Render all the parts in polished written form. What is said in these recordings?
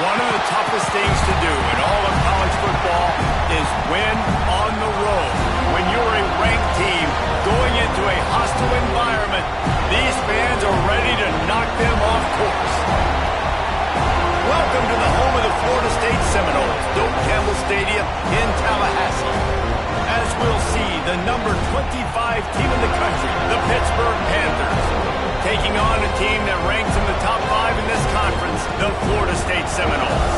One of the toughest things to do in all of college football is win on the road. When you're a ranked team going into a hostile environment, these fans are ready to knock them off course. Welcome to the home of the Florida State Seminoles, Doak Campbell Stadium in Tallahassee. As we'll see, the number 25 team in the country, the Pittsburgh Panthers, taking on a team that ranks in the top 5 in this conference, the Florida State Seminoles.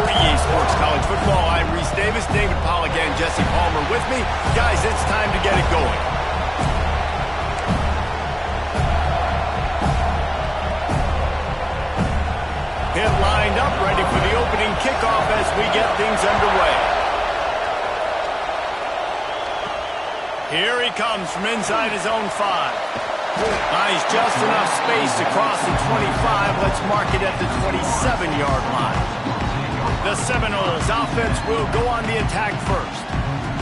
For EA Sports College Football, I'm Reese Davis, David Pollack, and Jesse Palmer with me. Guys, it's time to get it going. Pit lined up, ready for the opening kickoff as we get things underway. Here he comes from inside his own 5. Nice, just enough space to cross the 25. Let's mark it at the 27-yard line. The Seminoles offense will go on the attack first.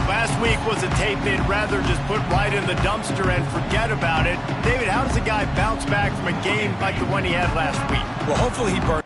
Last week was a tape they'd rather just put right in the dumpster and forget about it. David, how does a guy bounce back from a game like the one he had last week? Well, hopefully he burns.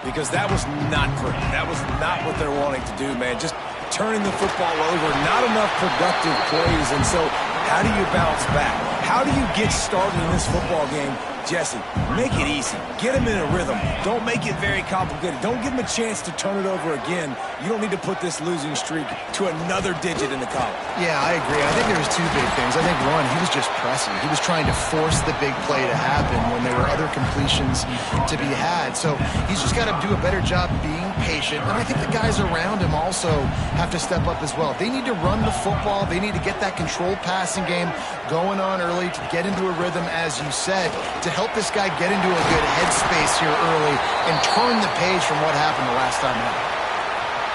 Because that was not pretty. That was not what they're wanting to do, man. Just turning the football over, not enough productive plays. And so how do you bounce back? How do you get started in this football game? Jesse, make it easy. Get him in a rhythm. Don't make it very complicated. Don't give him a chance to turn it over again. You don't need to put this losing streak to another digit in the column. Yeah, I agree. I think there was two big things. I think one, he was just pressing. He was trying to force the big play to happen when there were other completions to be had. So he's just got to do a better job being patient. And I think the guys around him also have to step up as well. They need to run the football. They need to get that controlled passing game going on early to get into a rhythm, as you said, to help this guy get into a good headspace here early and turn the page from what happened the last time out.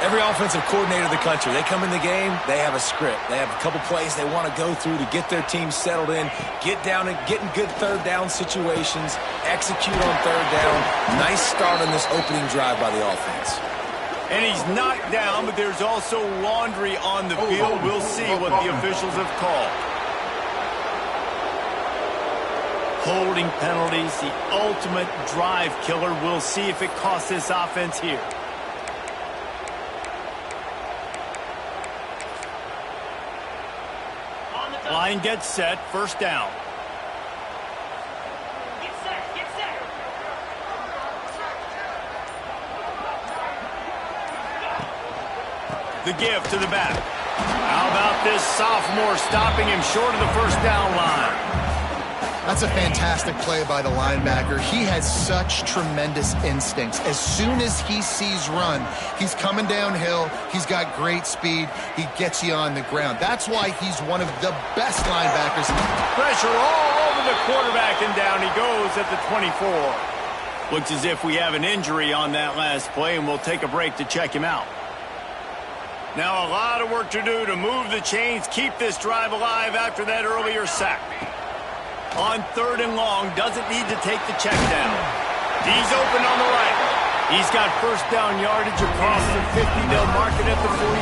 Every offensive coordinator in the country, they come in the game, they have a script. They have a couple plays they want to go through to get their team settled in, get down and get in good third down situations, execute on third down. Nice start on this opening drive by the offense. And he's knocked down, but there's also laundry on the field. We'll see what the officials have called. Holding penalties, the ultimate drive killer. We'll see if it costs this offense here. Line gets set, first down. Get set, get set. The give to the back. How about this sophomore stopping him short of the first down line? That's a fantastic play by the linebacker. He has such tremendous instincts. As soon as he sees run, he's coming downhill. He's got great speed. He gets you on the ground. That's why he's one of the best linebackers. Pressure all over the quarterback, and down he goes at the 24. Looks as if we have an injury on that last play, and we'll take a break to check him out. Now a lot of work to do to move the chains, keep this drive alive after that earlier sack. On third and long, doesn't need to take the check down. He's open on the right. He's got first down yardage across the 50. They'll mark it at the 49.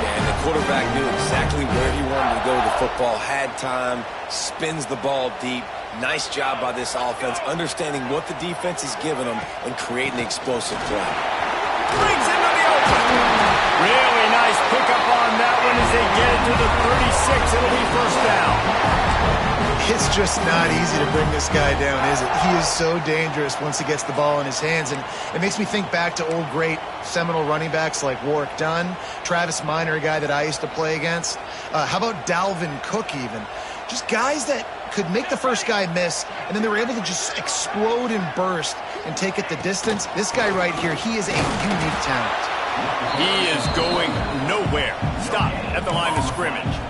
And the quarterback knew exactly where he wanted to go with the football, had time, spins the ball deep. Nice job by this offense, understanding what the defense is giving them and creating the explosive play. Brings him to the open. Really nice pickup on that one as they get it to the 36. It'll be first down. It's just not easy to bring this guy down, is it? He is so dangerous once he gets the ball in his hands. And it makes me think back to old great Seminole running backs like Warwick Dunn, Travis Minor, a guy that I used to play against. How about Dalvin Cook even? Just guys that could make the first guy miss, and then they were able to just explode and burst and take it the distance. This guy right here, he is a unique talent. He is going nowhere. Stop at the line of scrimmage.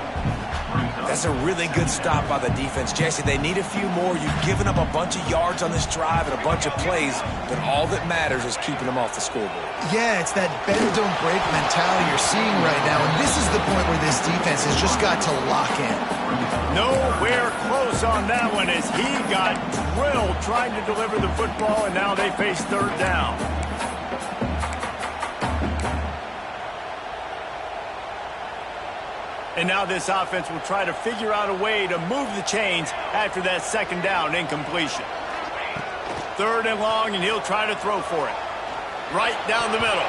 That's a really good stop by the defense. Jesse, they need a few more. You've given up a bunch of yards on this drive and a bunch of plays, but all that matters is keeping them off the scoreboard. Yeah, it's that bend, don't break mentality you're seeing right now, and this is the point where this defense has just got to lock in. Nowhere close on that one as he got drilled trying to deliver the football, and now they face third down. And now this offense will try to figure out a way to move the chains after that second down incompletion. 3rd and long, and he'll try to throw for it. Right down the middle.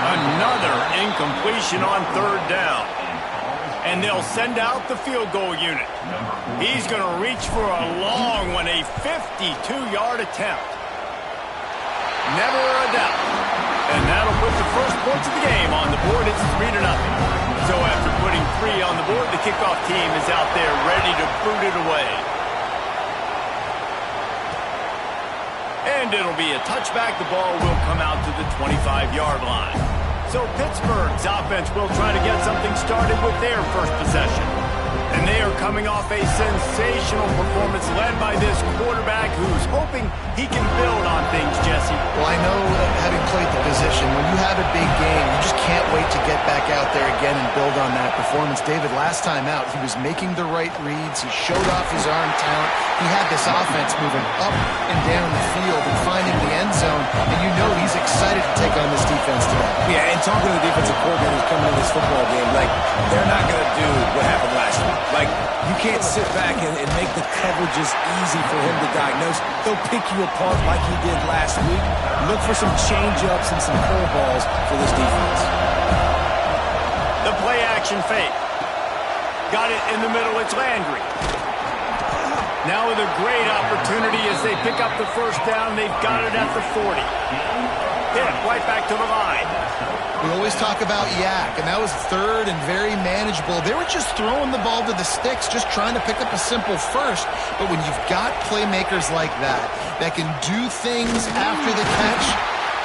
Another incompletion on 3rd down. And they'll send out the field goal unit. He's going to reach for a long one, a 52-yard attempt. Never a doubt. And that'll put the first points of the game on the board. It's 3-0. So after putting 3 on the board, the kickoff team is out there ready to boot it away. And it'll be a touchback. The ball will come out to the 25-yard line. So Pittsburgh's offense will try to get something started with their first possession. And they are coming off a sensational performance led by this quarterback who's hoping he can build on things, Jesse. Well, I know, having played the position, when you have a big game, you just can't wait to get back out there again and build on that performance. David, last time out, he was making the right reads. He showed off his arm talent. He had this offense moving up and down the field and finding the end zone. And you know he's excited to take on this defense today. Yeah, and talking to the defensive coordinators coming into this football game, like, they're not going to do what happened last week. Like, you can't sit back and make the coverages easy for him to diagnose. They'll pick you apart like he did last week. Look for some change-ups and some curveballs for this defense. The play-action fake. Got it in the middle. It's Landry. Now with a great opportunity as they pick up the first down. They've got it at the 40. Hit right back to the line. We always talk about Yak, and that was 3rd and very manageable. They were just throwing the ball to the sticks, just trying to pick up a simple first. But when you've got playmakers like that can do things after the catch,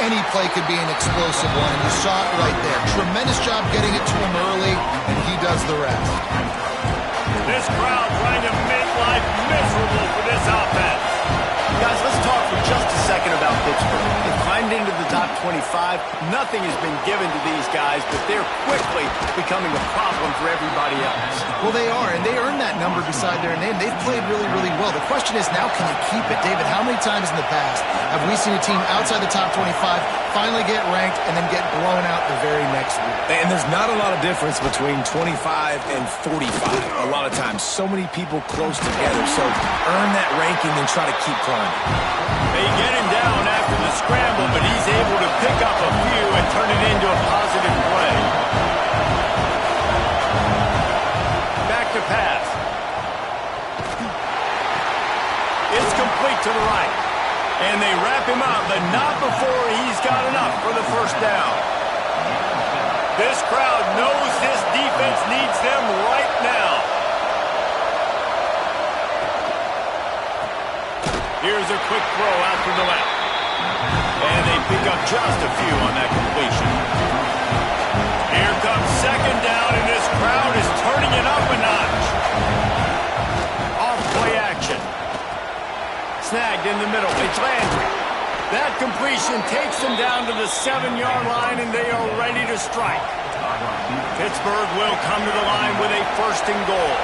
any play could be an explosive one, and you saw it right there. Tremendous job getting it to him early, and he does the rest. This crowd trying to make life miserable for this offense. Guys, let's talk for just a second about Pittsburgh. They've climbed into the top 25. Nothing has been given to these guys, but they're quickly becoming a problem for everybody else. Well, they are, and they earned that number beside their name. They've played really, really well. The question is now, can you keep it? David, how many times in the past have we seen a team outside the top 25 finally get ranked and then get blown out the very next week? And there's not a lot of difference between 25 and 45 a lot of times. So many people close together. So earn that ranking and try to keep climbing. They get him down after the scramble, but he's able to pick up a few and turn it into a positive play. Back to pass. It's complete to the right. And they wrap him up, but not before he's got enough for the first down. This crowd knows this defense needs them right now. Here's a quick throw out to the left. And they pick up just a few on that completion. Here comes 2nd down, and this crowd is turning it up a notch. Off play action. Snagged in the middle. It's Landry. That completion takes them down to the 7-yard line, and they are ready to strike. Pittsburgh will come to the line with a 1st and goal.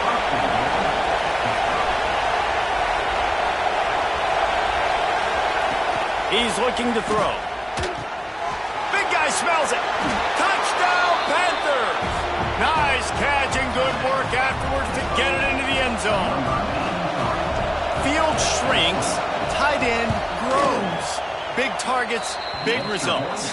He's looking to throw. Big guy smells it. Touchdown, Panthers! Nice catch and good work afterwards to get it into the end zone. Field shrinks, tight end grows. Big targets, big results.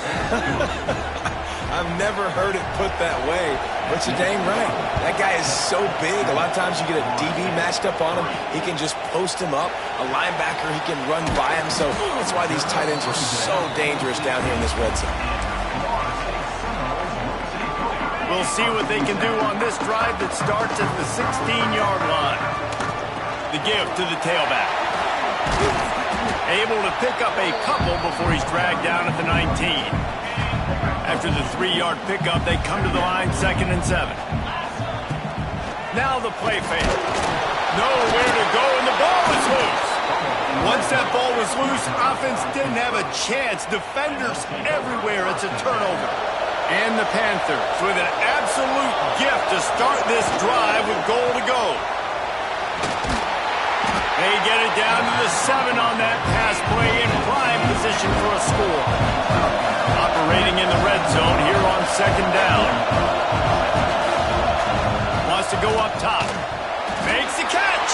I've never heard it put that way, but you're dang right. That guy is so big. A lot of times you get a DB matched up on him. He can just post him up. A linebacker, he can run by him. So that's why these tight ends are so dangerous down here in this red zone. We'll see what they can do on this drive that starts at the 16-yard line. The give to the tailback. Able to pick up a couple before he's dragged down at the 19. After the 3-yard pickup, they come to the line 2nd and 7. Now the play fake. Nowhere to go, and the ball is loose. Once that ball was loose, offense didn't have a chance. Defenders everywhere. It's a turnover. And the Panthers with an absolute gift to start this drive with goal to go. They get it down to the 7 on that pass play in prime position for a score. Operating in the red zone here on 2nd down. Wants to go up top. Makes the catch.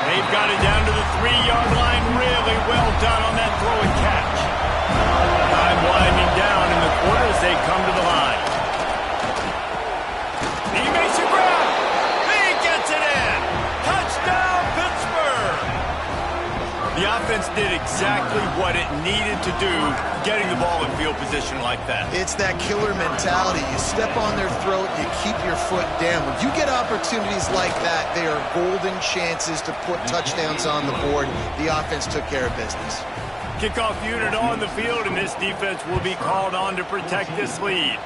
They've got it down to the 3-yard line. Really well done on that throw and catch. Time winding down in the quarter as they come to the line. He makes a grab. He gets it in. Touchdown, Pittsburgh. The offense did exactly what it needed to do, getting the ball in field position like that. It's that killer mentality. You step on their throat, you keep your foot down. When you get opportunities like that, they are golden chances to put touchdowns on the board. The offense took care of business. Kickoff unit on the field, and this defense will be called on to protect this lead.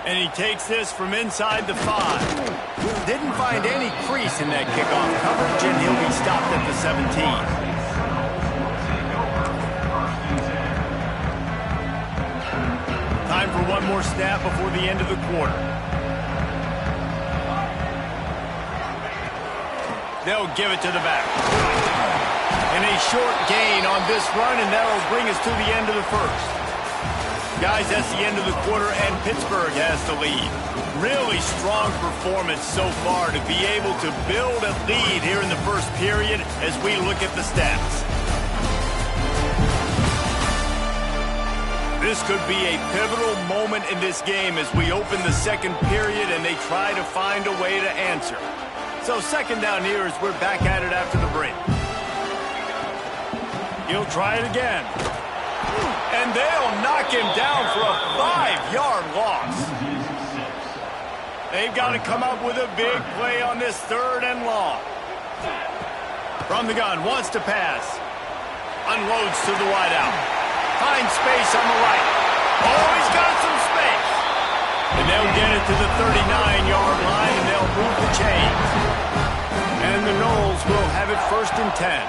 And he takes this from inside the 5. Didn't find any crease in that kickoff coverage, and he'll be stopped at the 17. Time for one more snap before the end of the quarter. They'll give it to the back. And a short gain on this run, and that'll bring us to the end of the first. Guys, that's the end of the quarter, and Pittsburgh has the lead. Really strong performance so far to be able to build a lead here in the first period as we look at the stats. This could be a pivotal moment in this game as we open the second period and they try to find a way to answer. So second down here as we're back at it after the break. He'll try it again. And they'll knock him down for a 5-yard loss. They've got to come up with a big play on this 3rd and long. From the gun, wants to pass. Unloads to the wideout. Finds space on the right. Oh, he's got some space. And they'll get it to the 39-yard line, and they'll move the chains. And the Noles will have it 1st and 10.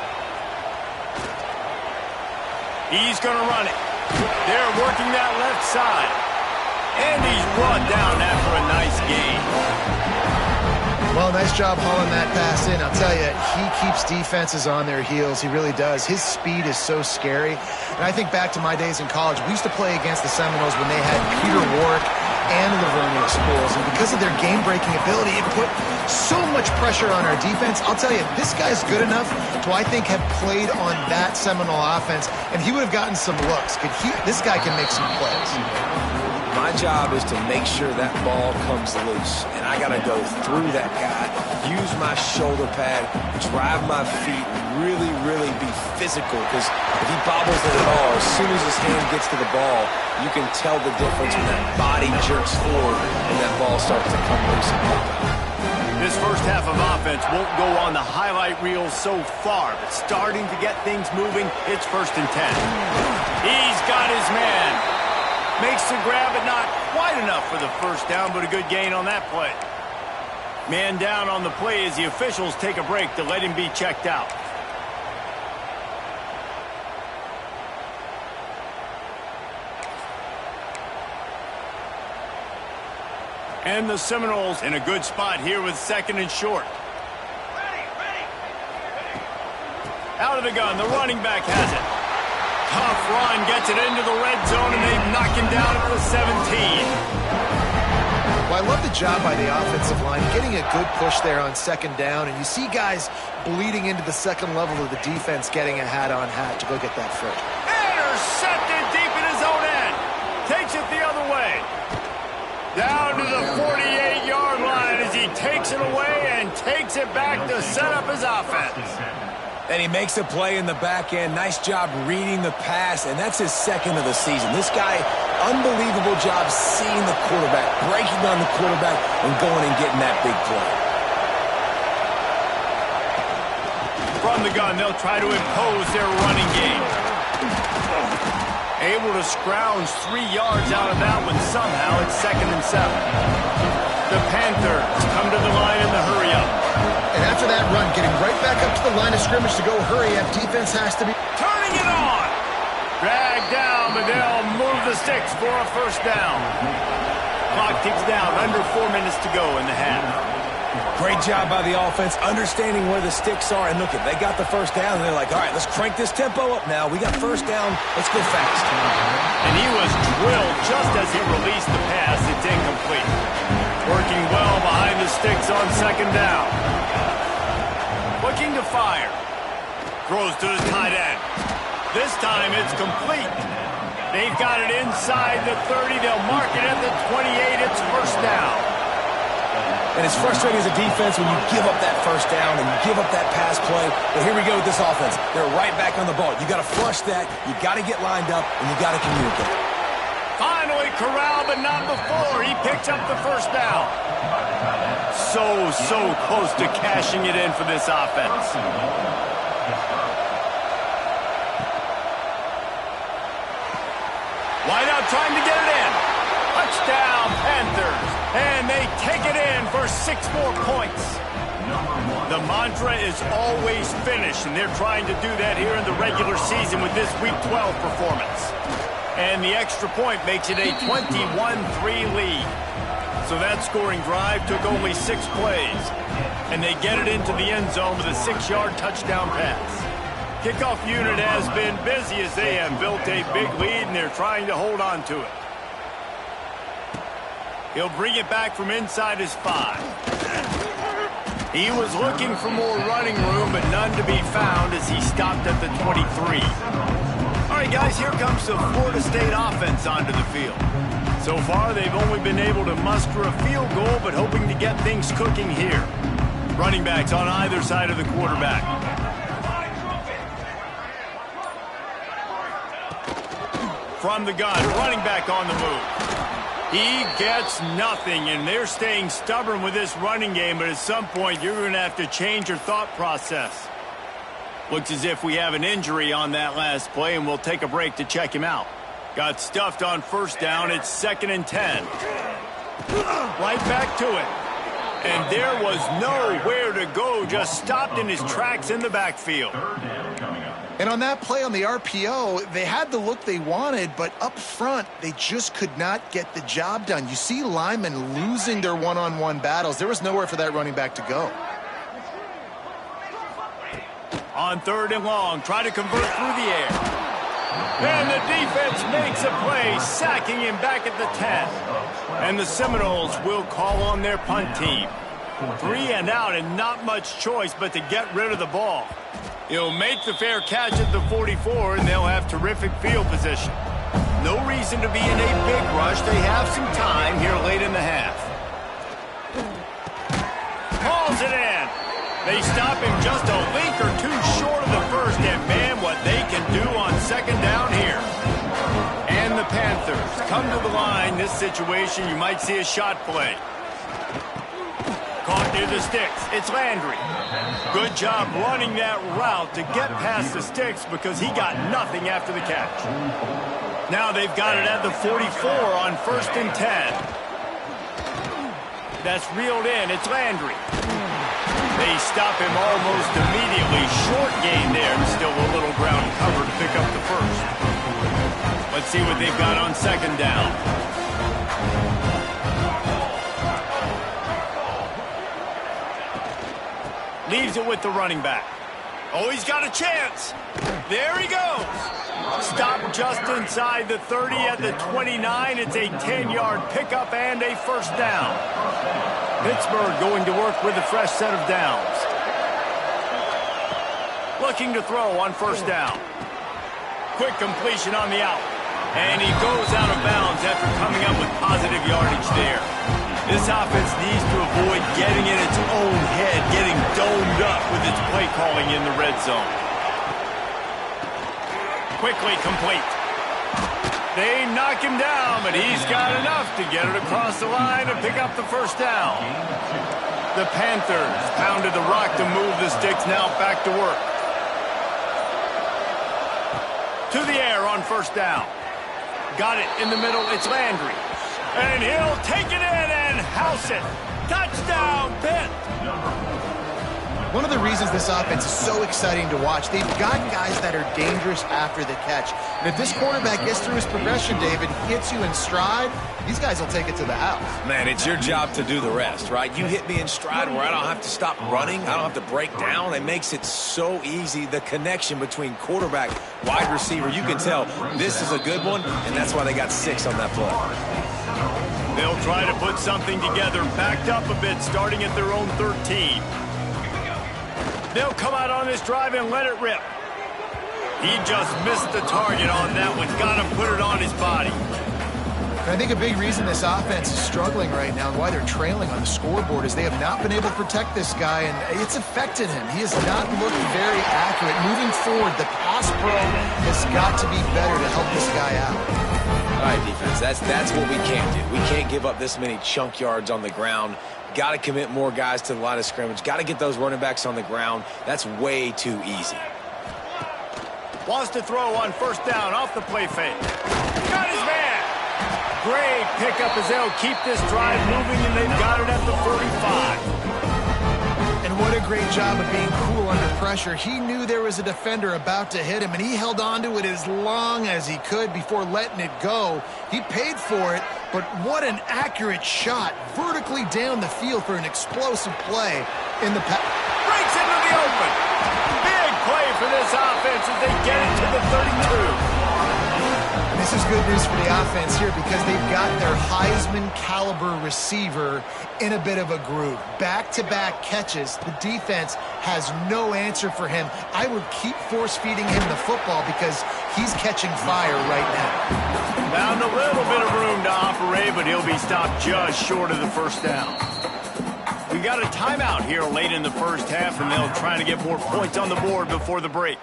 He's going to run it. They're working that left side. And he's brought down after a nice gain. Well, nice job hauling that pass in. I'll tell you, he keeps defenses on their heels. He really does. His speed is so scary. And I think back to my days in college. We used to play against the Seminoles when they had Peter Warwick and Lavernia schools. And because of their game-breaking ability, it put so much pressure on our defense. I'll tell you, this guy's good enough to, I think, have played on that Seminole offense, and he would have gotten some looks. This guy can make some plays. My job is to make sure that ball comes loose, and I got to go through that guy, use my shoulder pad, drive my feet, really, really be physical, because if he bobbles it at all, as soon as his hand gets to the ball, you can tell the difference when that body jerks forward and that ball starts to come loose and pop out. This first half of offense won't go on the highlight reel so far, but starting to get things moving, it's 1st and 10. He's got his man. Makes the grab, but not quite enough for the first down, but a good gain on that play. Man down on the play as the officials take a break to let him be checked out. And the Seminoles in a good spot here with 2nd and short. Out of the gun, the running back has it. Tough run, gets it into the red zone, and they knock him down at the 17. Well, I love the job by the offensive line, getting a good push there on 2nd down, and you see guys bleeding into the second level of the defense, getting a hat-on-hat to go get that first. Intercepted deep in his own end. Takes it the other way. Down to the 48-yard line as he takes it away and takes it back to set up his offense. And he makes a play in the back end. Nice job reading the pass, and that's his 2nd of the season. This guy, unbelievable job seeing the quarterback, breaking on the quarterback, and going and getting that big play. From the gun, they'll try to impose their running game. Able to scrounge 3 yards out of that one somehow. It's 2nd and 7. The Panthers come to the line in the hurry-up. And after that run, getting right back up to the line of scrimmage to go hurry up, defense has to be turning it on. Dragged down, but they'll move the sticks for a first down. Clock ticks down, under 4 minutes to go in the half. Great job by the offense, understanding where the sticks are. And look, they got the first down, and they're like, all right, let's crank this tempo up now. We got first down. Let's go fast. And he was drilled just as he released the pass. It's incomplete. Working well behind the sticks on second down. Looking to fire. Throws to the tight end. This time it's complete. They've got it inside the 30. They'll mark it at the 28. It's first down. And it's frustrating as a defense when you give up that first down and you give up that pass play. But here we go with this offense. They're right back on the ball. You got to flush that. You got to get lined up, and you got to communicate. Finally corralled, but not before. He picks up the first down. So close to cashing it in for this offense. Wide out trying to get it in. Touchdown, Panthers. And they take it in for 6 more points. The mantra is always finish, and they're trying to do that here in the regular season with this Week 12 performance. And the extra point makes it a 21-3 lead. So that scoring drive took only 6 plays. And they get it into the end zone with a 6-yard touchdown pass. Kickoff unit has been busy as they have built a big lead, and they're trying to hold on to it. He'll bring it back from inside his 5. He was looking for more running room, but none to be found as he stopped at the 23. All right, guys, here comes the Florida State offense onto the field. So far, they've only been able to muster a field goal, but hoping to get things cooking here. Running backs on either side of the quarterback. From the gun, running back on the move. He gets nothing, and they're staying stubborn with this running game, but at some point, you're going to have to change your thought process. Looks as if we have an injury on that last play, and we'll take a break to check him out. Got stuffed on first down. It's 2nd and 10. Right back to it. And there was nowhere to go, just stopped in his tracks in the backfield. And on that play on the RPO, they had the look they wanted, but up front, they just could not get the job done. You see linemen losing their one-on-one battles. There was nowhere for that running back to go. On 3rd and long, try to convert through the air. And the defense makes a play, sacking him back at the 10. And the Seminoles will call on their punt team. 3 and out, and not much choice but to get rid of the ball. He'll make the fair catch at the 44, and they'll have terrific field position. No reason to be in a big rush. They have some time here late in the half. Hauls it in. They stop him just a link or 2 short of the first, and man, what they can do on 2nd down here. And the Panthers come to the line. This situation, you might see a shot play. Caught near the sticks. It's Landry. Good job running that route to get past the sticks because he got nothing after the catch. Now they've got it at the 44 on 1st and 10. That's reeled in. It's Landry. They stop him almost immediately. Short gain there. Still a little ground cover to pick up the first. Let's see what they've got on 2nd down. Leaves it with the running back. Oh, he's got a chance. There he goes. Stopped just inside the 30 at the 29. It's a 10-yard pickup and a first down. Pittsburgh going to work with a fresh set of downs. Looking to throw on 1st down. Quick completion on the out. And he goes out of bounds after coming up with positive yardage there. This offense needs to avoid getting in its own head, getting domed up with its play calling in the red zone. Quickly complete. They knock him down, but he's got enough to get it across the line and pick up the first down. The Panthers pounded the rock to move the sticks, now back to work. To the air on 1st down. Got it in the middle, it's Landry. And he'll take it in and house it. Touchdown, Pitt. One of the reasons this offense is so exciting to watch, they've got guys that are dangerous after the catch. And if this quarterback gets through his progression, David, hits you in stride, these guys will take it to the house. Man, it's your job to do the rest, right? You hit me in stride where I don't have to stop running. I don't have to break down. It makes it so easy. The connection between quarterback, wide receiver, you can tell this is a good one, and that's why they got 6 on that play. They'll try to put something together, backed up a bit, starting at their own 13. They'll come out on this drive and let it rip. He just missed the target on that one. Got to put it on his body. I think a big reason this offense is struggling right now and why they're trailing on the scoreboard is they have not been able to protect this guy, and it's affected him. He has not looked very accurate. Moving forward, the pass pro has got to be better to help this guy out. All right, defense, that's what we can't do. We can't give up this many chunk yards on the ground. Got to commit more guys to the line of scrimmage. Got to get those running backs on the ground. That's way too easy. Wants to throw on first down off the play fake. Got his man. Great pickup as they'll keep this drive moving, and they've got it at the 45. And what a great job of being cool under pressure. He knew there was a defender about to hit him, and he held on to it as long as he could before letting it go. He paid for it, but what an accurate shot vertically down the field for an explosive play in the pass. Breaks into the open. Big play for this offense as they get it to the 32. This is good news for the offense here because they've got their Heisman-caliber receiver in a bit of a groove. Back-to-back catches. The defense has no answer for him. I would keep force-feeding him the football because he's catching fire right now. Found a little bit of room to operate, but he'll be stopped just short of the first down. We got a timeout here late in the first half, and they'll try to get more points on the board before the break.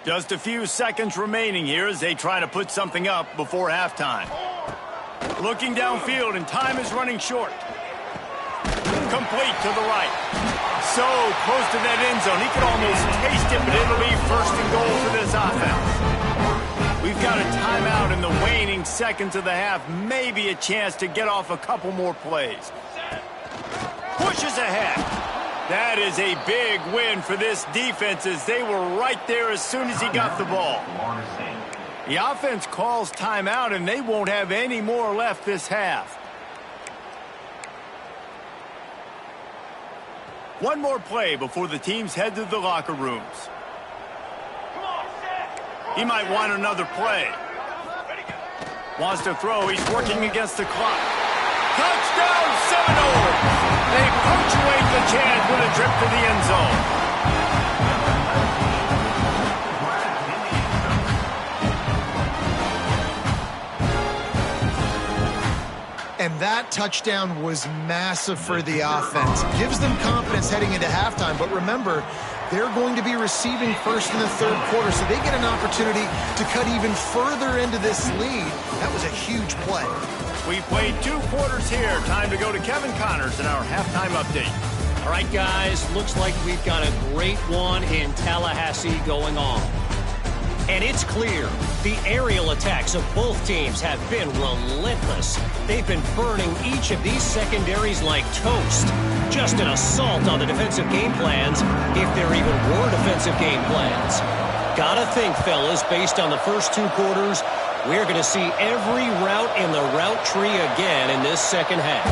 Just a few seconds remaining here as they try to put something up before halftime. Looking downfield, and time is running short. Complete to the right. So close to that end zone. He could almost taste it, but it'll be first and goal for this offense. We've got a timeout in the waning seconds of the half. Maybe a chance to get off a couple more plays. Pushes ahead. That is a big win for this defense as they were right there as soon as he got the ball. The offense calls timeout, and they won't have any more left this half. One more play before the teams head to the locker rooms. He might want another play. Wants to throw. He's working against the clock. Touchdown, Seminoles! They punctuate the chance with a trip to the end zone. And that touchdown was massive for the offense. Gives them confidence heading into halftime, but remember, they're going to be receiving first in the third quarter, so they get an opportunity to cut even further into this lead. That was a huge play. We played 2 quarters here. Time to go to Kevin Connors in our halftime update. All right, guys, looks like we've got a great one in Tallahassee going on. And it's clear the aerial attacks of both teams have been relentless. They've been burning each of these secondaries like toast. Just an assault on the defensive game plans, if there even were defensive game plans. Gotta think, fellas, based on the first 2 quarters, we're going to see every route in the route tree again in this second half.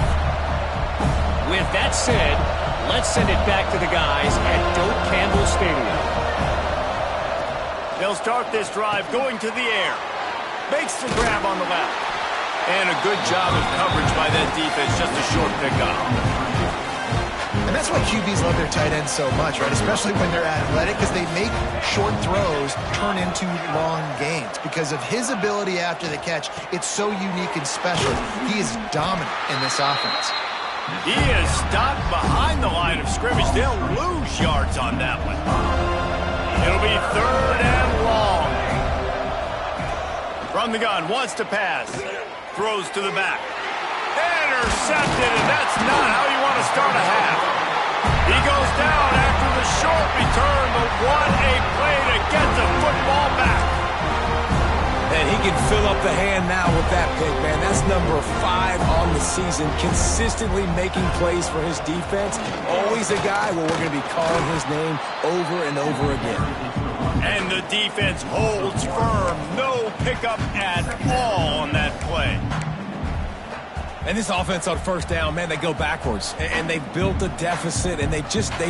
With that said, let's send it back to the guys at Doak Campbell Stadium. They'll start this drive going to the air. Makes the grab on the left. And a good job of coverage by that defense. Just a short pickup. And that's why QBs love their tight ends so much, right? Especially when they're athletic, because they make short throws turn into long gains. Because of his ability after the catch, it's so unique and special. He is dominant in this offense. He is stopped behind the line of scrimmage. They'll lose yards on that one. It'll be third and long. From the gun, wants to pass. Throws to the back. Intercepted, and that's not how you want to start a half. He goes down after the short return, but what a play to get the football back. And he can fill up the hand now with that pick, man. That's number 5 on the season, consistently making plays for his defense. Always a guy where we're going to be calling his name over and over again. And the defense holds firm. No pickup at all on that play. And this offense on first down, man, they go backwards. And they've built a deficit, and they've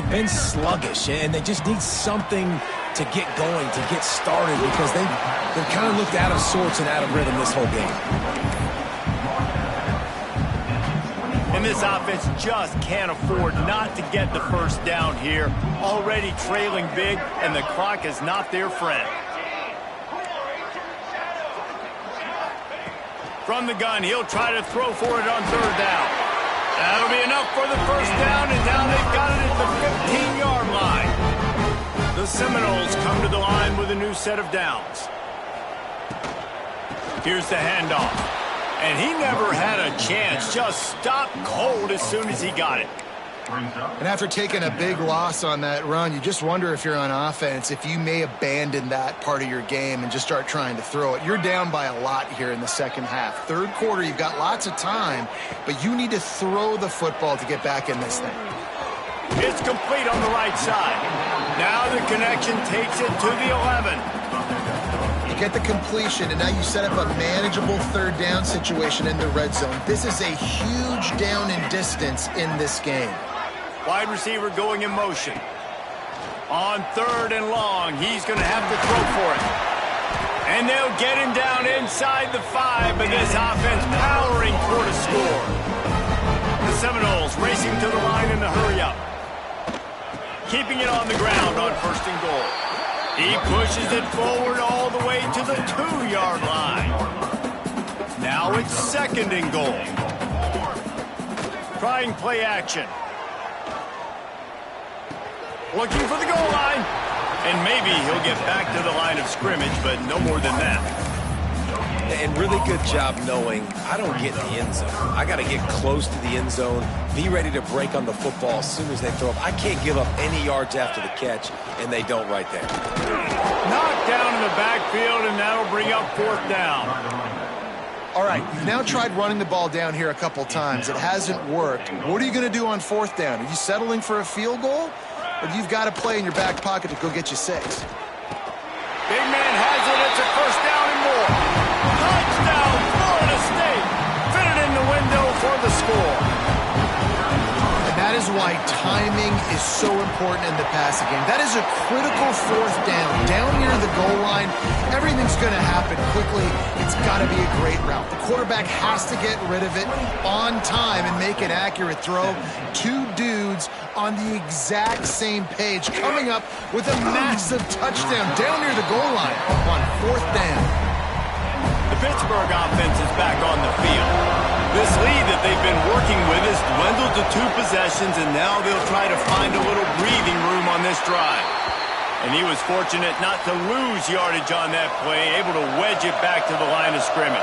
been sluggish. And they just need something to get going, to get started, because they've kind of looked out of sorts and out of rhythm this whole game. And this offense just can't afford not to get the first down here. Already trailing big, and the clock is not their friend. From the gun, he'll try to throw for it on third down. That'll be enough for the first down, and now they've got it at the 15-yard line. The Seminoles come to the line with a new set of downs. Here's the handoff. And he never had a chance. Just stopped cold as soon as he got it. And after taking a big loss on that run, you just wonder if you're on offense, if you may abandon that part of your game and just start trying to throw it. You're down by a lot here in the second half. Third quarter, you've got lots of time, but you need to throw the football to get back in this thing. It's complete on the right side. Now the connection takes it to the 11. You get the completion, and now you set up a manageable third down situation in the red zone. This is a huge down in distance in this game. Wide receiver going in motion. On third and long, he's going to have to throw for it. And they'll get him down inside the 5, but this offense powering toward a score. The Seminoles racing to the line in the hurry-up. Keeping it on the ground on first and goal. He pushes it forward all the way to the 2-yard line. Now it's second and goal. Trying play action. Looking for the goal line. And maybe he'll get back to the line of scrimmage, but no more than that. And really good job knowing I don't get in the end zone. I got to get close to the end zone, be ready to break on the football as soon as they throw up. I can't give up any yards after the catch, and they don't right there. Knocked down in the backfield, and that'll bring up fourth down. All right, you've now tried running the ball down here a couple times. It hasn't worked. What are you going to do on fourth down? Are you settling for a field goal? Or you've got a play in your back pocket to go get you 6? Big man has it. It's a first down and more. Touchdown, Florida State. Fit it in the window for the score. And that is why timing is so important in the passing game. That is a critical fourth down. Down near the goal line, everything's going to happen quickly. It's got to be a great route. The quarterback has to get rid of it on time and make an accurate throw. 2 dudes on the exact same page, coming up with a massive touchdown down near the goal line on fourth down. The Pittsburgh offense is back on the field. This lead that they've been working with has dwindled to 2 possessions, and now they'll try to find a little breathing room on this drive. And he was fortunate not to lose yardage on that play, able to wedge it back to the line of scrimmage.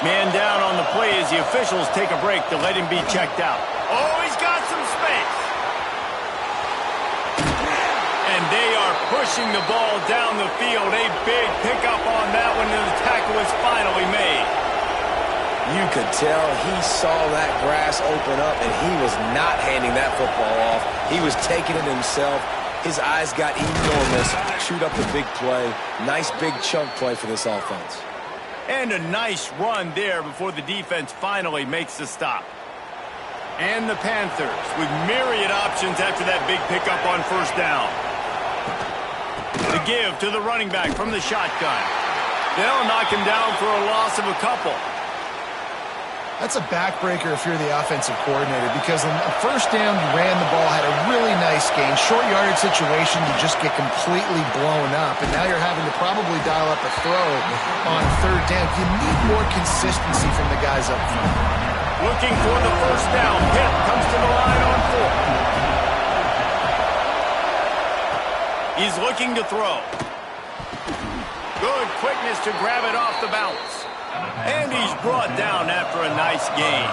Man down on the play as the officials take a break to let him be checked out. Oh, he's got some space. And they are pushing the ball down the field. A big pickup on that one, and the tackle is finally made. You could tell he saw that grass open up, and he was not handing that football off. He was taking it himself. His eyes got enormous. Shoot up the big play. Nice big chunk play for this offense. And a nice run there before the defense finally makes the stop. And the Panthers with myriad options after that big pickup on first down. The give to the running back from the shotgun. They'll knock him down for a loss of a couple. That's a backbreaker if you're the offensive coordinator, because on first down, you ran the ball, had a really nice gain. Short yardage situation, you just get completely blown up, and now you're having to probably dial up a throw on third down. You need more consistency from the guys up front. Looking for the first down. Pitt comes to the line on 4. He's looking to throw. Good quickness to grab it off the bounce. And he's brought down after a nice gain.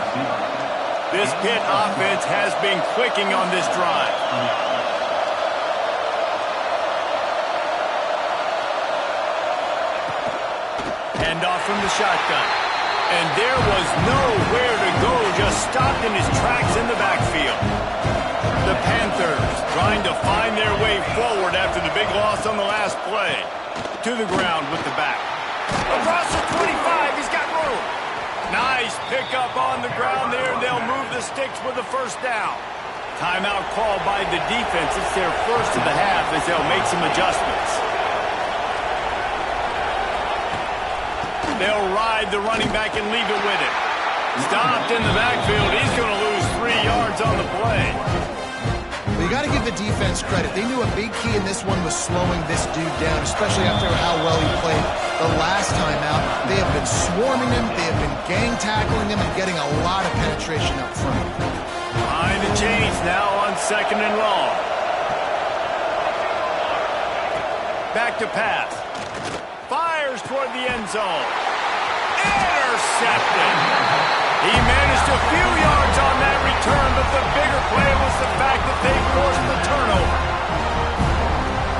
This Pitt offense has been clicking on this drive. Handoff from the shotgun. And there was nowhere to go, just stopped in his tracks in the backfield. The Panthers trying to find their way forward after the big loss on the last play. To the ground with the back. Across the 25, he's got room. Nice pickup on the ground there. They'll move the sticks with the first down. Timeout called by the defense. It's their first of the half as they'll make some adjustments. They'll ride the running back and leave it with him. Stopped in the backfield. He's going to lose 3 yards on the play. Well, you got to give the defense credit. They knew a big key in this one was slowing this dude down, especially after how well he played the last time out. They have been swarming him. They have been gang tackling him and getting a lot of penetration up front. Behind the chains now on 2nd and long. Back to pass. Fires toward the end zone. Intercepted. He managed a few yards on that return, but the bigger play was the fact that they forced the turnover.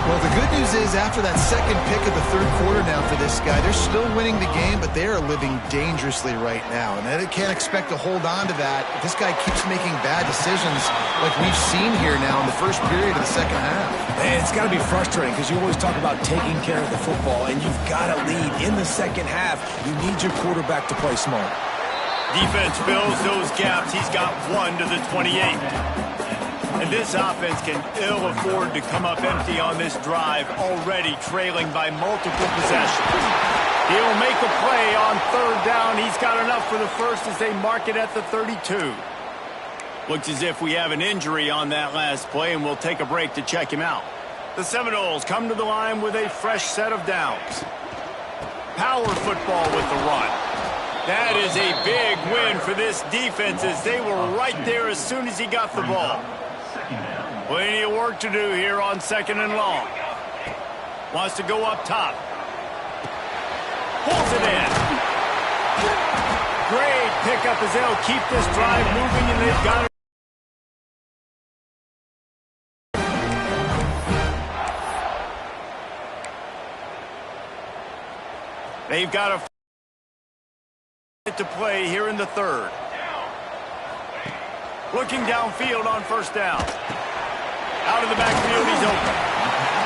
Well, the good news is after that second pick of the third quarter now for this guy, they're still winning the game, but they are living dangerously right now. And they can't expect to hold on to that. This guy keeps making bad decisions like we've seen here now in the first period of the second half. Man, it's got to be frustrating because you always talk about taking care of the football, and you've got to lead in the second half. You need your quarterback to play smart. Defense fills those gaps. He's got 1 to the 28. And this offense can ill afford to come up empty on this drive, already trailing by multiple possessions. He'll make a play on 3rd down. He's got enough for the first as they mark it at the 32. Looks as if we have an injury on that last play, and we'll take a break to check him out. The Seminoles come to the line with a fresh set of downs. Power football with the run. That is a big win for this defense as they were right there as soon as he got the ball. Plenty of work to do here on 2nd and long. Wants to go up top. Pulls it in. Great pickup as they'll keep this drive moving, and they've got it. They've got a to play here in the 3rd. Looking downfield on 1st down. Out of the backfield, he's open.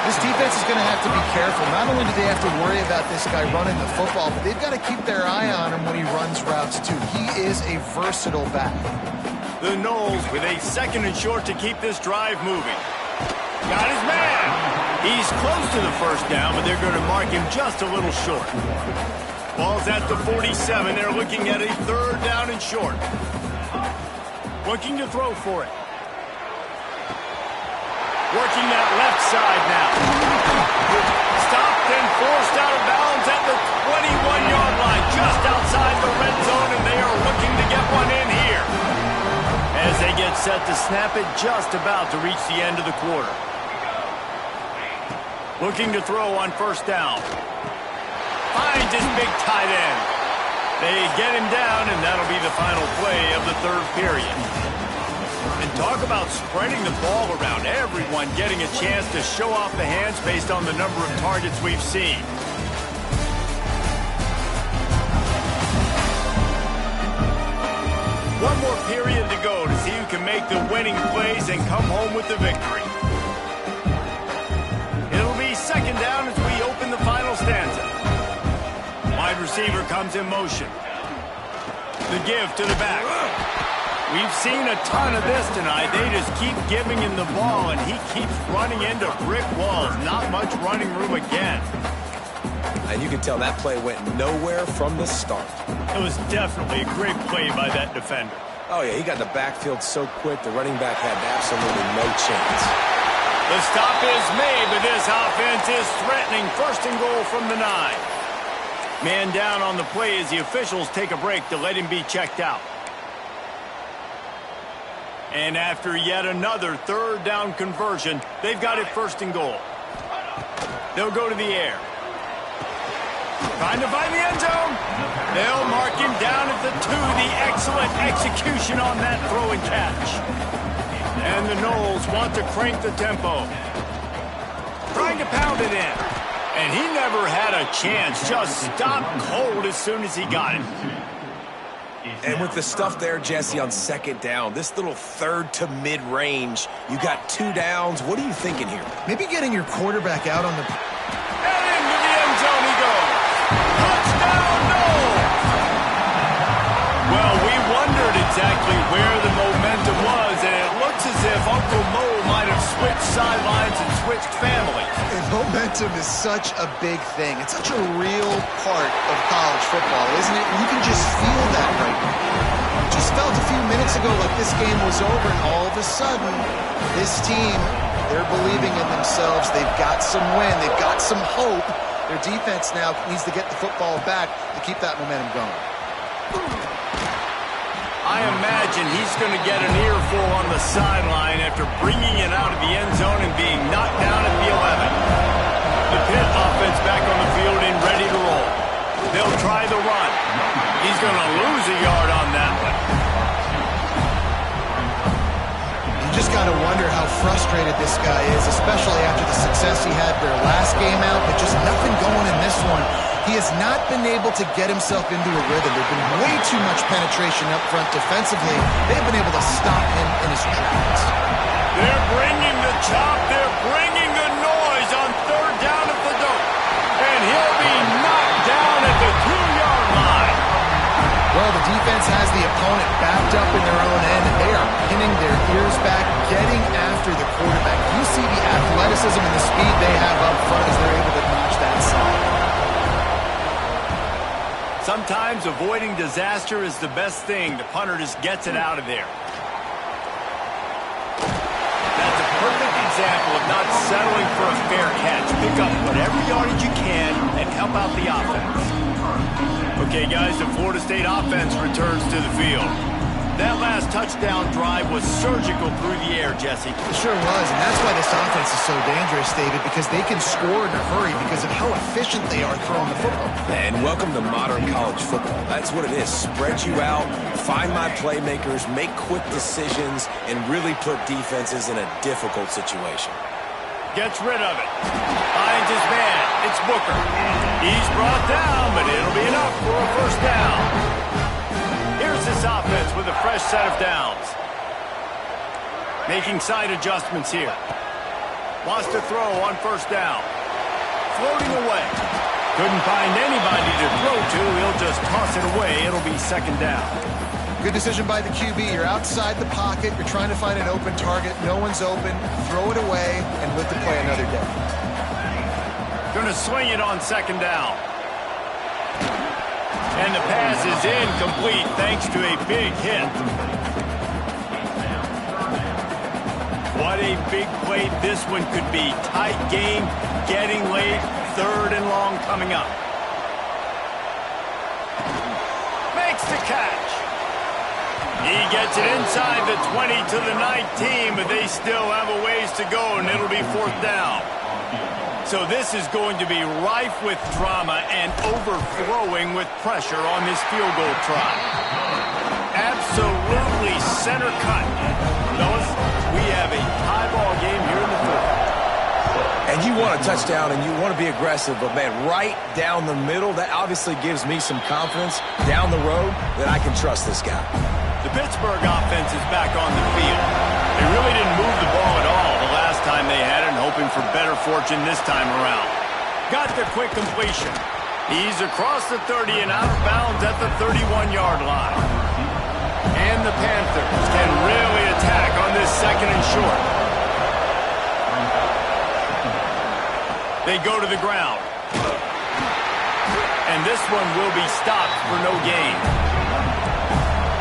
This defense is going to have to be careful. Not only do they have to worry about this guy running the football, but they've got to keep their eye on him when he runs routes too. He is a versatile back. The Noles with a 2nd and short to keep this drive moving. Got his man. He's close to the 1st down, but they're going to mark him just a little short. Ball's at the 47. They're looking at a 3rd down and short. Looking to throw for it. Working that left side now. Stopped and forced out of bounds at the 21-yard line, just outside the red zone, and they are looking to get one in here. As they get set to snap it, just about to reach the end of the quarter. Looking to throw on 1st down. Finds his big tight end. They get him down, and that'll be the final play of the 3rd period. And talk about spreading the ball around. Everyone getting a chance to show off the hands based on the number of targets we've seen. One more period to go to see who can make the winning plays and come home with the victory. It'll be 2nd down as we open the final stanza. Wide receiver comes in motion. The give to the back. We've seen a ton of this tonight. They just keep giving him the ball, and he keeps running into brick walls. Not much running room again. And you can tell that play went nowhere from the start. It was definitely a great play by that defender. Oh, yeah, he got in the backfield so quick, the running back had absolutely no chance. The stop is made, but this offense is threatening. 1st and goal from the 9. Man down on the play as the officials take a break to let him be checked out. And after yet another 3rd down conversion, they've got it 1st and goal. They'll go to the air. Trying to find the end zone. They'll mark him down at the 2. The excellent execution on that throw and catch. And the Noles want to crank the tempo. Trying to pound it in. And he never had a chance. Just stopped cold as soon as he got it. And with the stuff there, Jesse, on 2nd down, this little 3rd to mid-range, you got 2 downs. What are you thinking here? Maybe getting your quarterback out on the... And into the end zone he goes. Touchdown, Noles! Well, we wondered exactly where the momentum was, and it looks as if Uncle Mo might have switched sidelines and switched families. It Momentum is such a big thing. It's such a real part of college football, isn't it? And you can just feel that right now. Just felt a few minutes ago like this game was over, and all of a sudden, this team, they're believing in themselves. They've got some wind. They've got some hope. Their defense now needs to get the football back to keep that momentum going. I imagine he's going to get an earful on the sideline after bringing it out of the end zone and being knocked down at the 11. The Pitt offense back on the field and ready to roll. They'll try the run. He's going to lose a yard on that one. You just got to wonder how frustrated this guy is, especially after the success he had their last game out, but just nothing going in this one. He has not been able to get himself into a rhythm. There's been way too much penetration up front defensively. They've been able to stop him in his tracks. They're bringing the chop. They're bringing the noise on third down at the dope. And he'll be knocked down at the 2-yard line. Well, the defense has the opponent backed up in their own end, and they are pinning their ears back, getting after the quarterback. You see the athleticism and the speed they have up front as they're able to notch that side. Sometimes avoiding disaster is the best thing. The punter just gets it out of there. That's a perfect example of not settling for a fair catch. Pick up whatever yardage you can and help out the offense. Okay, guys, the Florida State offense returns to the field. That last touchdown drive was surgical through the air, Jesse. It sure was, and that's why this offense is so dangerous, David, because they can score in a hurry because of how efficient they are throwing the football. And welcome to modern college football. That's what it is. Spread you out, find my playmakers, make quick decisions, and really put defenses in a difficult situation. Gets rid of it. Finds his man. It's Booker. He's brought down, but it'll be enough for a first down. Here's this offense with a fresh set of downs. Making side adjustments here. Wants to throw on first down. Floating away. Couldn't find anybody to throw to. He'll just toss it away. It'll be second down. Good decision by the QB. You're outside the pocket. You're trying to find an open target. No one's open. Throw it away and live to play another day. Going to swing it on second down. And the pass is incomplete thanks to a big hit. What a big play this one could be. Tight game, getting late, third and long coming up. Makes the catch. He gets it inside the 20 to the 19, but they still have a ways to go, and it'll be fourth down. So this is going to be rife with drama and overflowing with pressure on this field goal try. Absolutely center cut. Fellas, we have a tie ball game here in the fourth. And you want a touchdown and you want to be aggressive, but man, right down the middle, that obviously gives me some confidence down the road that I can trust this guy. The Pittsburgh offense is back on the field. They really didn't move the ball at all the last time they had it, and hoping for better fortune this time around. Got the quick completion. He's across the 30 and out of bounds at the 31-yard line. And the Panthers can really attack on this second and short. They go to the ground. And this one will be stopped for no gain.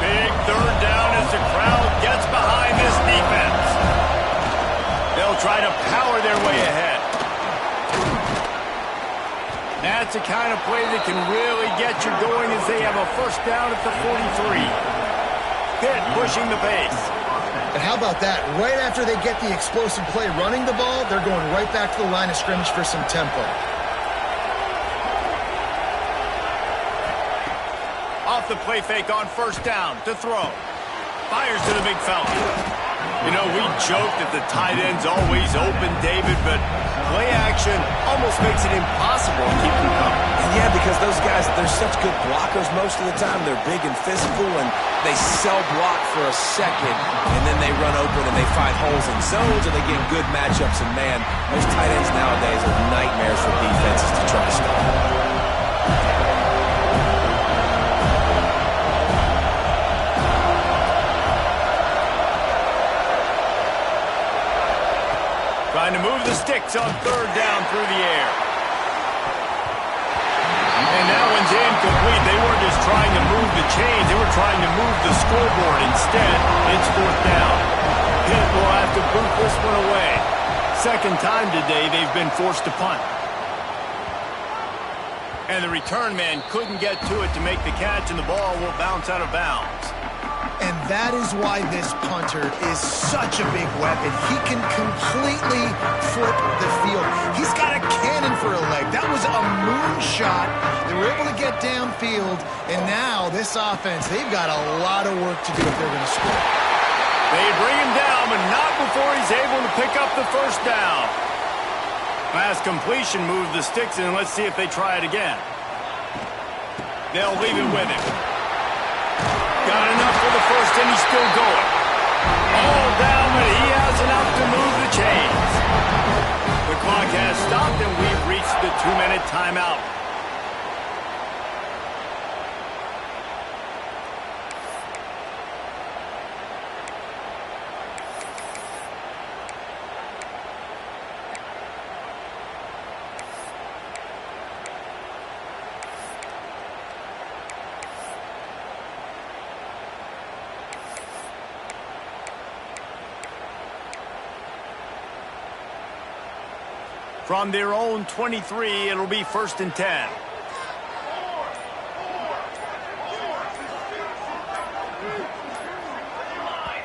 Big third down as the crowd gets behind this defense. They'll try to power their way ahead. That's the kind of play that can really get you going as they have a first down at the 43. Pitt pushing the pace. And how about that? Right after they get the explosive play running the ball, they're going right back to the line of scrimmage for some tempo. Off the play fake on first down to throw. Fires to the big fella. You know, we joked that the tight end's always open, David, but play action almost makes it impossible to keep them coming. And yeah, because those guys, they're such good blockers most of the time. They're big and physical, and they sell block for a second, and then they run open and they find holes in zones, and they get good matchups. And man, those tight ends nowadays are nightmares for defenses to try to stop. Trying to move the stick sticks on third down through the air. And that one's incomplete. They weren't just trying to move the chains. They were trying to move the scoreboard. Instead, it's fourth down. Pitt will have to boot this one away. Second time today they've been forced to punt. And the return man couldn't get to it to make the catch, and the ball will bounce out of bounds. And that is why this punter is such a big weapon. He can completely flip the field. He's got a cannon for a leg. That was a moonshot. They were able to get downfield, and now this offense, they've got a lot of work to do if they're going to score. They bring him down, but not before he's able to pick up the first down. Pass completion moved the sticks, and let's see if they try it again. They'll leave it with him. Got enough for the first, and he's still going. All down, but he has enough to move the chains. The clock has stopped, and we've reached the 2-minute timeout. From their own 23, it'll be 1st and 10.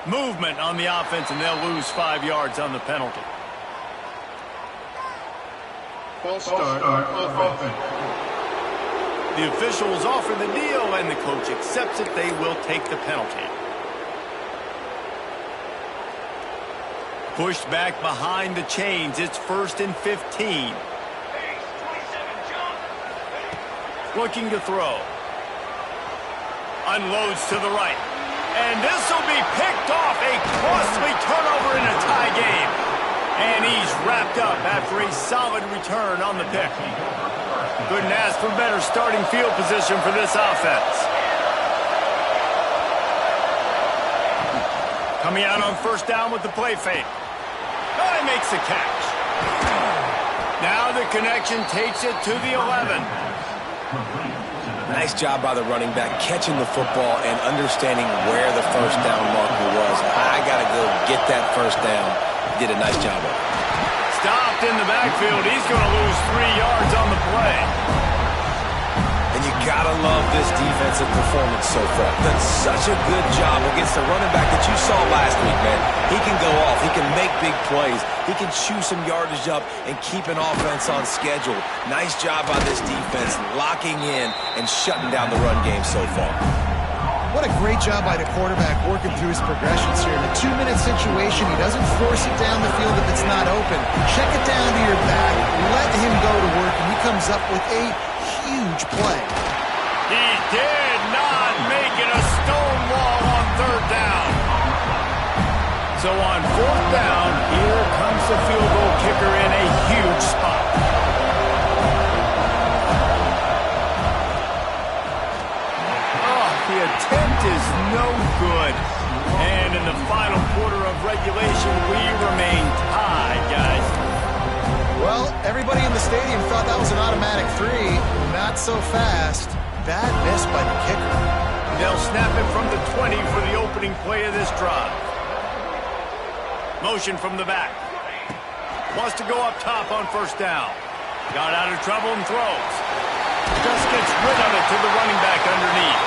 Movement on the offense, and they'll lose 5 yards on the penalty. False start on offense. The officials offer the deal, and the coach accepts it. They will take the penalty. Pushed back behind the chains. It's 1st and 15. Looking to throw. Unloads to the right. And this will be picked off. A costly turnover in a tie game. And he's wrapped up after a solid return on the pick. Couldn't ask for better starting field position for this offense. Coming out on 1st down with the play fake. He makes the catch. Now the connection takes it to the 11. Nice job by the running back catching the football and understanding where the first down marker was. I got to go get that first down. He did a nice job of it. Stopped in the backfield. He's going to lose 3 yards on the play. And you got to love this defensive performance so far. Done such a good job against the running back that you saw last week, man. He can go off. He can make big plays. He can chew some yardage up and keep an offense on schedule. Nice job by this defense locking in and shutting down the run game so far. What a great job by the quarterback working through his progressions here. In a 2-minute situation, he doesn't force it down the field if it's not open. Check it down to your back. Let him go to work, and he comes up with a huge play. He did not make it a stone wall on 3rd down. So on 4th down, here comes the field goal kicker in a huge spot. Oh, the attempt is no good. And in the final quarter of regulation, we remain tied, guys. Well, everybody in the stadium thought that was an automatic 3. Not so fast. Bad miss by the kicker. They'll snap it from the 20 for the opening play of this drive. Motion from the back. Wants to go up top on 1st down. Got out of trouble and throws. Just gets rid of it to the running back underneath.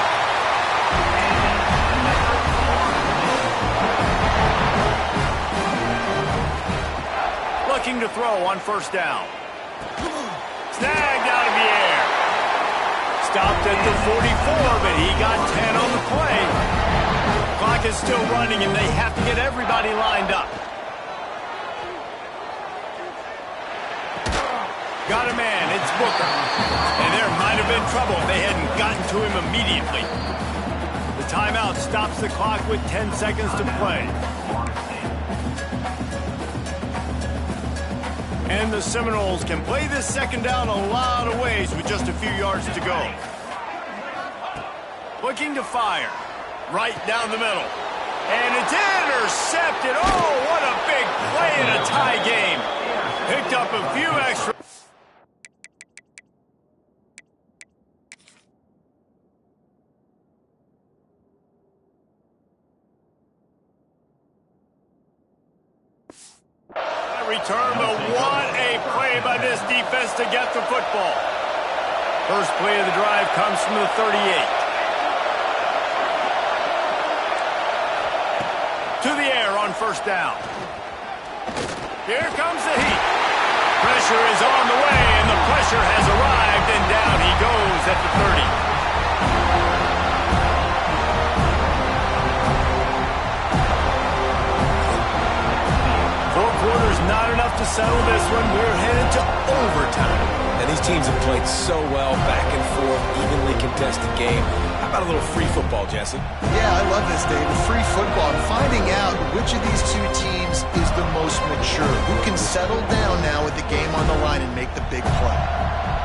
Looking to throw on 1st down. Snagged out of the air. Stopped at the 44, but he got 10 on the play. Clock is still running, and they have to get everybody lined up. Got a man, it's Booker. And there might have been trouble if they hadn't gotten to him immediately. The timeout stops the clock with 10 seconds to play. And the Seminoles can play this 2nd down a lot of ways with just a few yards to go. Looking to fire. Right down the middle. And it's intercepted. Oh, what a big play in a tie game. Picked up a few extra. Return, but what a play by this defense to get the football. First play of the drive comes from the 38. To the air on first down. Here comes the heat. Pressure is on the way, and the pressure has arrived, and down he goes at the 30. Quarters not enough to settle this one. We're headed to overtime. And these teams have played so well, back and forth, evenly contested game. How about a little free football, Jesse? Yeah, I love this, David. Free football. I'm finding out which of these two teams is the most mature. Who can settle down now with the game on the line and make the big play.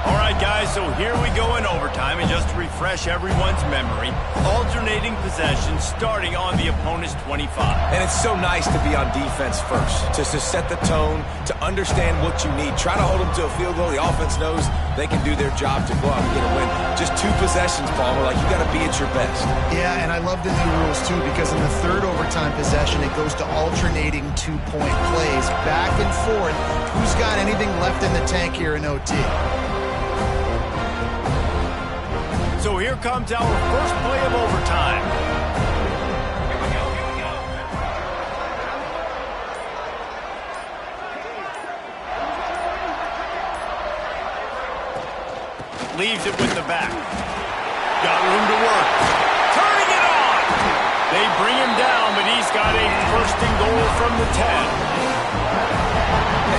All right, guys, so here we go in overtime, and just to refresh everyone's memory, alternating possessions starting on the opponent's 25. And it's so nice to be on defense first, just to set the tone, to understand what you need. Try to hold them to a field goal. The offense knows they can do their job to go out and get a win. Just 2 possessions, Palmer, like you got to be at your best. Yeah, and I love the new rules, too, because in the third overtime possession, it goes to alternating 2-point plays, back and forth. Who's got anything left in the tank here in OT? So here comes our first play of overtime. Here we go. Leaves it with the back. Got room to work. Turning it on. They bring him down, but he's got a first and goal from the 10.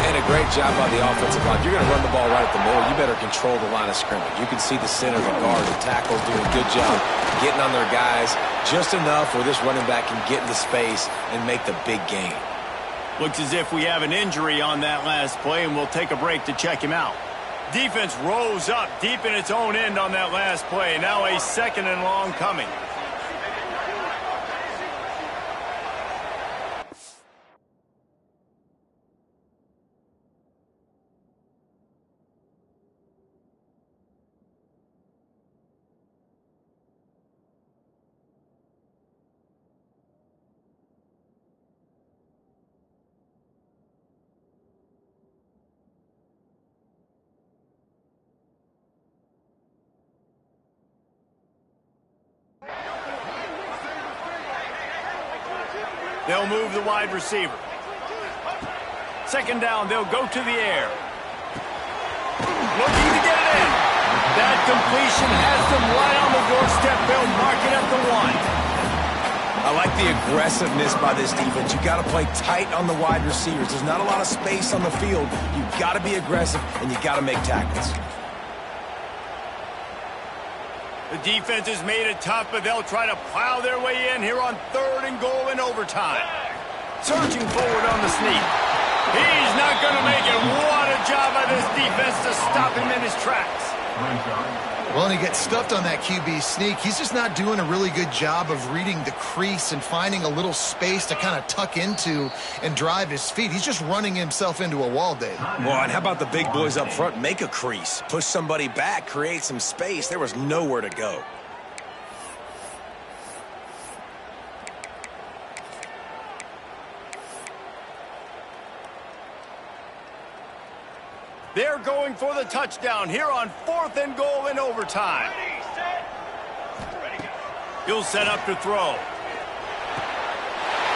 And a great job by the offensive line. You're going to run the ball right at the middle. You better control the line of scrimmage. You can see the center, the guard, the tackles doing a good job getting on their guys just enough where this running back can get into space and make the big gain. Looks as if we have an injury on that last play, and we'll take a break to check him out. Defense rose up deep in its own end on that last play. Now a second and long coming. They'll move the wide receiver. Second down, they'll go to the air. Looking to get it in. That completion has them right on the doorstep. They'll mark it at the 1. I like the aggressiveness by this defense. You got to play tight on the wide receivers. There's not a lot of space on the field. You got to be aggressive, and you got to make tackles. The defense has made it tough, but they'll try to plow their way in here on third and goal in overtime. Surging forward on the sneak. He's not going to make it. What a job by this defense to stop him in his tracks. Well, and he gets stuffed on that QB sneak. He's just not doing a really good job of reading the crease and finding a little space to kind of tuck into and drive his feet. He's just running himself into a wall, Dave. Well, and how about the big boys up front? Make a crease. Push somebody back. Create some space. There was nowhere to go. They're going for the touchdown here on fourth and goal in overtime. He'll set up to throw.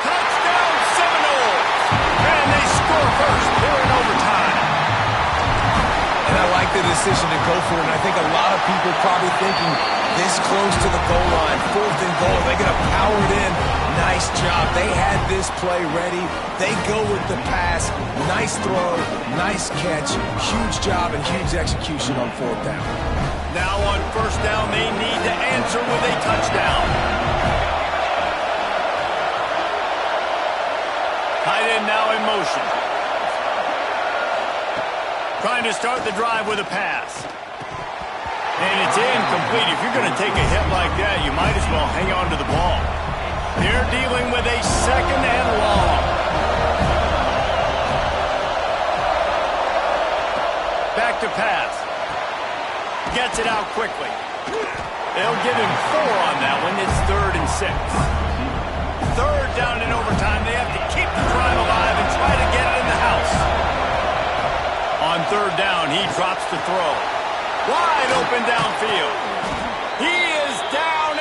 Touchdown Seminoles! And they score first here in overtime. And I like the decision to go for it. And I think a lot of people probably thinking this close to the goal line, fourth and goal, they're going to power it in. Nice job. They had this play ready. They go with the pass. Nice throw, nice catch. Huge job and huge execution on fourth down. Now on first down, they need to answer with a touchdown. Tight end now in motion. Trying to start the drive with a pass. And it's incomplete. If you're going to take a hit like that, you might as well hang on to the ball. They're dealing with a second and long. back to pass. Gets it out quickly. They'll give him 4 on that one. It's 3rd and 6. 3rd down in overtime. They have to keep the drive alive and try to get it in the house. On 3rd down, he drops to throw. Wide open downfield. He is down.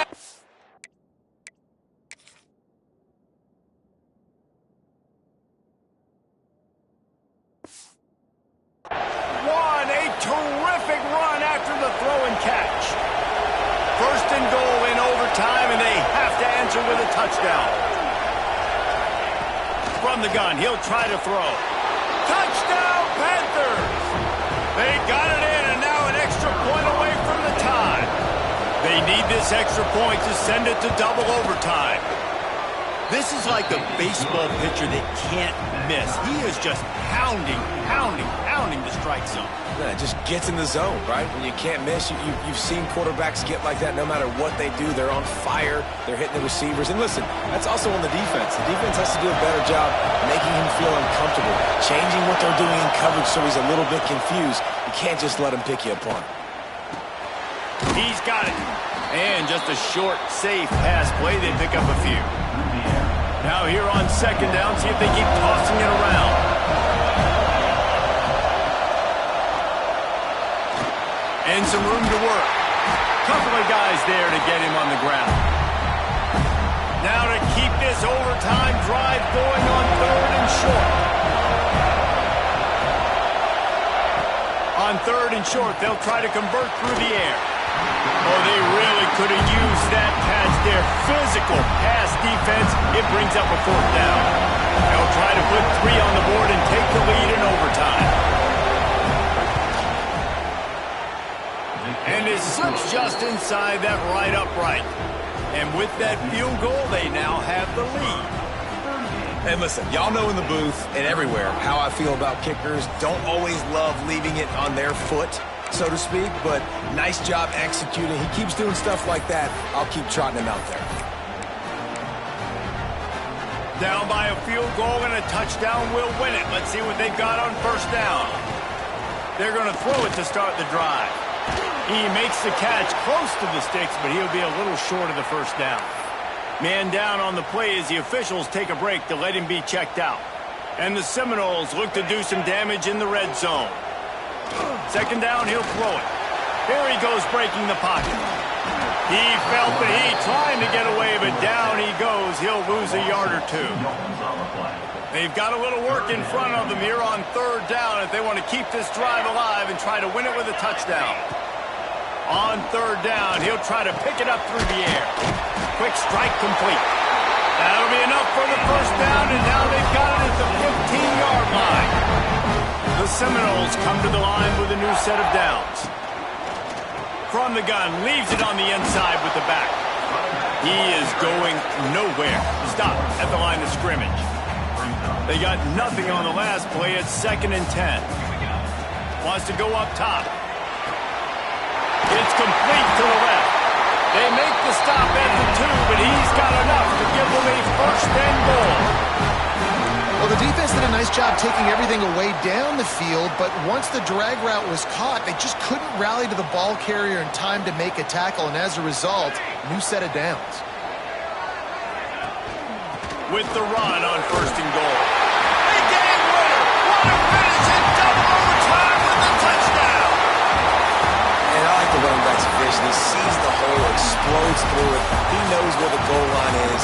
A terrific run after the throw and catch. 1st and goal in overtime, and they have to answer with a touchdown. From the gun, he'll try to throw. Touchdown, Panthers! They got it in, and now an extra point away from the tie. They need this extra point to send it to double overtime. This is like a baseball pitcher that can't miss. He is just pounding the strike zone. Yeah, it just gets in the zone, right? When you can't miss, you've seen quarterbacks get like that no matter what they do. They're on fire. They're hitting the receivers. And listen, that's also on the defense. The defense has to do a better job making him feel uncomfortable, changing what they're doing in coverage so he's a little bit confused. You can't just let him pick you apart. He's got it. And just a short, safe pass play. They pick up a few. Now here on 2nd down, see if they keep tossing it around. And some room to work. Couple of guys there to get him on the ground. Now to keep this overtime drive going on 3rd and short. On 3rd and short, they'll try to convert through the air. Oh, they really could have used that pass there. Physical pass defense. It brings up a 4th down. They'll try to put 3 on the board and take the lead in overtime. And it slips just inside that right upright. And with that field goal, they now have the lead. And listen, y'all know in the booth and everywhere how I feel about kickers. Don't always love leaving it on their foot, so to speak, but nice job executing. He keeps doing stuff like that. I'll keep trotting him out there. Down by a field goal and a touchdown will win it. Let's see what they've got on 1st down. They're going to throw it to start the drive. He makes the catch close to the sticks, but he'll be a little short of the 1st down. Man down on the play as the officials take a break to let him be checked out. And the Seminoles look to do some damage in the red zone. 2nd down, he'll throw it. Here he goes breaking the pocket. He felt the heat trying to get away, but down he goes. He'll lose a yard or 2. They've got a little work in front of them here on 3rd down if they want to keep this drive alive and try to win it with a touchdown. On 3rd down, he'll try to pick it up through the air. Quick strike complete. That'll be enough for the 1st down, and now they've got it at the 15-yard line. The Seminoles come to the line with a new set of downs. From the gun, leaves it on the inside with the back. He is going nowhere. Stop at the line of scrimmage. They got nothing on the last play. It's 2nd and 10. Wants to go up top. It's complete to the left. They make the stop at the 2, but he's got enough to give them a 1st and goal. Well, the defense did a nice job taking everything away down the field, but once the drag route was caught, they just couldn't rally to the ball carrier in time to make a tackle, and as a result, new set of downs. With the run on 1st and goal. A game winner! What a finish in double overtime with the touchdown! And I like the running back's vision. He sees the hole, explodes through it. He knows where the goal line is.